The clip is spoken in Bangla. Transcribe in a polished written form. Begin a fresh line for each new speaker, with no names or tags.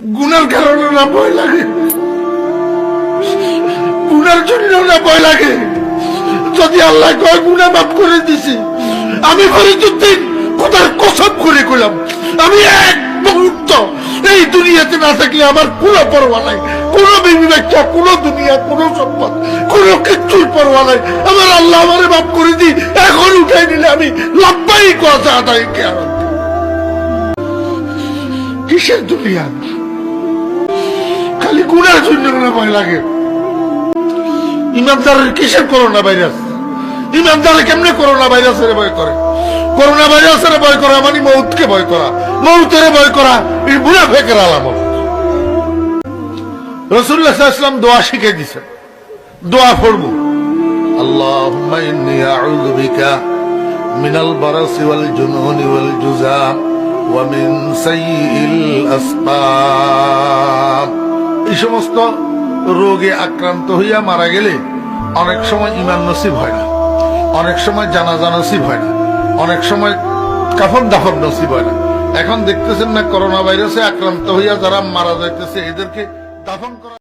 গুনার কারণে না ভয় লাগে, গুনার জন্য না ভয় লাগে। যদি আল্লাহ কয় গুনাহ মাফ করে দিছি, আমি ফরিদউদ্দিন খোদার কসম করে কইলাম, আমি এক মুহূর্ত এই দুনিয়াতে না থাকলে আমার কোনো পরোয়া নাই, কোন বিবি বাচ্চা, কোন দুনিয়া, কোন সম্পদ, কোন কিচ্ছুর পরোয়া নাই। আমার আল্লাহ আমারে মাফ করে দি, এখন উঠাই নিলে আমি লাভবাই কথা আদায় কে। কিসের দুনিয়া? খালি গুনার জন্য ভয় লাগে। ইমানদারের কিসের করোনা ভাইরাস? ইমানদার কেমনে করোনা ভাইরাসের ভয় করে? করোনা ভাইরাসের ভয় করা মানে মৌতকে ভয় করা, মৌতের ভয় করা এই মুনাফিকের আলামত। রাসূলুল্লাহ সাল্লাল্লাহু আলাইহি ওয়াসাল্লাম দোয়া শিখে দিয়েছেন, দোয়া পড়ব, আল্লাহুম্মা ইন্নী আউযু বিকা মিনাল বারাসি ওয়াল জুনুনি ওয়াল জুযাম ওয়া মিন সাইয়্যিল আসকাম। এই সমস্ত রোগে আক্রান্ত হইয়া মারা গেলে অনেক সময় ঈমান নসিব হয় না, অনেক সময় জানাজা নসিব হয় না, অনেক সময় কাফন দাফন নসিব হয় না। এখন দেখতেছেন না করোনা ভাইরাসে আক্রান্ত হইয়া যারা মারা যাইতেছে, এদেরকে দাফন করা